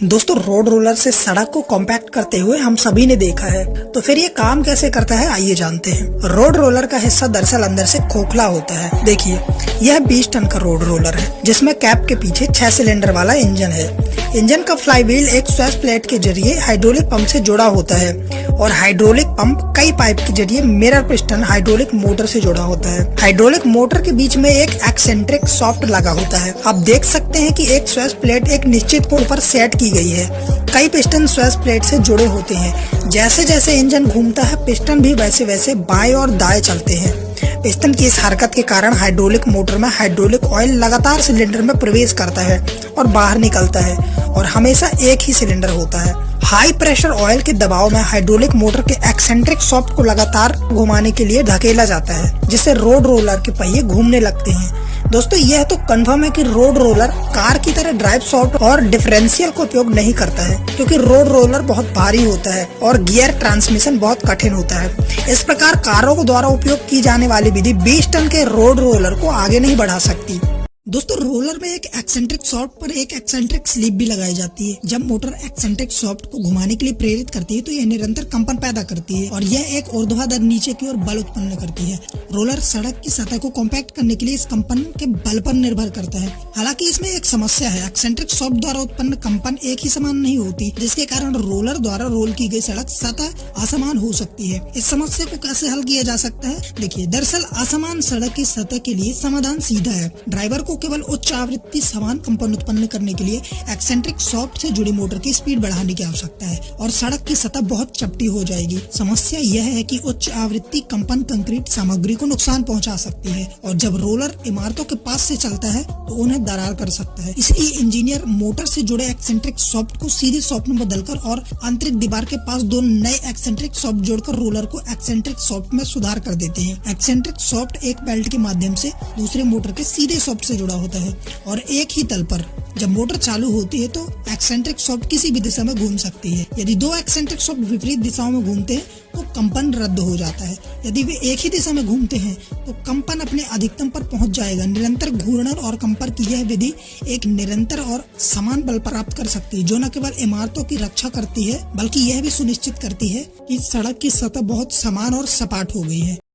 दोस्तों road roller से सड़क को कॉम्पैक्ट करते हुए हम सभी ने देखा है, तो फिर ये काम कैसे करता है आइए जानते हैं। रोड रोलर का हिस्सा दरअसल अंदर से खोखला होता है। देखिए यह 20 टन का रोड रोलर है जिसमें कैप के पीछे 6 सिलेंडर वाला इंजन है। इंजन का फ्लाईव्हील एक स्वेस प्लेट के जरिए हाइड्रोलिक पंप से जुड़ा होता है और हाइड्रोलिक पंप कई पाइप के जरिए मिरर पिस्टन हाइड्रोलिक मोटर से जुड़ा होता है। हाइड्रोलिक मोटर के बीच में एक एक्सेंट्रिक सॉफ्ट लगा होता है। आप देख सकते हैं कि एक स्वेस प्लेट एक निश्चित कोण पर सेट की गई है। कई पिस्टन स्वेस प्लेट से जुड़े होते हैं। जैसे जैसे इंजन घूमता है पिस्टन भी वैसे वैसे बाएं और दाएं चलते हैं। पिस्टन की इस हरकत के कारण हाइड्रोलिक मोटर में हाइड्रोलिक ऑयल लगातार सिलेंडर में प्रवेश करता है और बाहर निकलता है और हमेशा एक ही सिलेंडर होता है। हाई प्रेशर ऑयल के दबाव में हाइड्रोलिक मोटर के एक्सेंट्रिक सॉफ्ट को लगातार घुमाने के लिए धकेला जाता है जिससे रोड रोलर के पहिए घूमने लगते हैं। दोस्तों यह तो कंफर्म है कि रोड रोलर कार की तरह ड्राइव सॉफ्ट और डिफरेंशियल का उपयोग नहीं करता है, क्योंकि रोड रोलर बहुत भारी होता है और गियर ट्रांसमिशन बहुत कठिन होता है। इस प्रकार कारों के द्वारा उपयोग की जाने वाली विधि 20 टन के रोड रोलर को आगे नहीं बढ़ा सकती। दोस्तों रोलर में एक एक्सेंट्रिक सॉफ्ट पर एक एक्सेंट्रिक स्लिप भी लगाई जाती है। जब मोटर एक्सेंट्रिक सॉफ्ट को घुमाने के लिए प्रेरित करती है तो यह निरंतर कंपन पैदा करती है और यह एक ऊर्ध्वाधर नीचे की ओर बल उत्पन्न करती है। रोलर सड़क की सतह को कॉम्पैक्ट करने के लिए इस कंपन के बल पर निर्भर करता है। हालांकि इसमें एक समस्या है, एक्सेंट्रिक सॉफ्ट द्वारा उत्पन्न कंपन एक ही समान नहीं होती, जिसके कारण रोलर द्वारा रोल की गई सड़क सतह असमान हो सकती है। इस समस्या को कैसे हल किया जा सकता है? देखिए, दरअसल असमान सड़क की सतह के लिए समाधान सीधा है। ड्राइवर को केवल उच्च आवृत्ति समान कंपन उत्पन्न करने के लिए एक्सेंट्रिक सॉफ्ट से जुड़ी मोटर की स्पीड बढ़ाने की आवश्यकता है और सड़क की सतह बहुत चपटी हो जाएगी। समस्या यह है कि उच्च आवृत्ति कंपन कंक्रीट सामग्री को नुकसान पहुंचा सकती है और जब रोलर इमारतों के पास से चलता है तो उन्हें दरार कर सकता है। इसलिए इंजीनियर मोटर से जुड़े एक्सेंट्रिक सॉफ्ट को सीधे सॉफ्ट में बदलकर और आंतरिक दीवार के पास 2 नए एक्सेंट्रिक सॉफ्ट जोड़कर रोलर को एक्सेंट्रिक सॉफ्ट में सुधार कर देते हैं। एक्सेंट्रिक सॉफ्ट एक बेल्ट के माध्यम से दूसरे मोटर के सीधे सॉफ्ट से जुड़ा होता है और एक ही तल पर जब मोटर चालू होती है तो एक्सेंट्रिक सॉफ्ट किसी भी दिशा में घूम सकती है। यदि 2 एक्सेंट्रिक सॉफ्ट विपरीत दिशाओं में घूमते हैं तो कंपन रद्द हो जाता है। यदि वे एक ही दिशा में घूमते हैं तो कंपन अपने अधिकतम पर पहुंच जाएगा। निरंतर घूर्णन और कंपन की यह विधि एक निरंतर और समान बल प्राप्त कर सकती है, जो न केवल इमारतों की रक्षा करती है बल्कि यह भी सुनिश्चित करती है कि सड़क की सतह बहुत समान और सपाट हो गई है।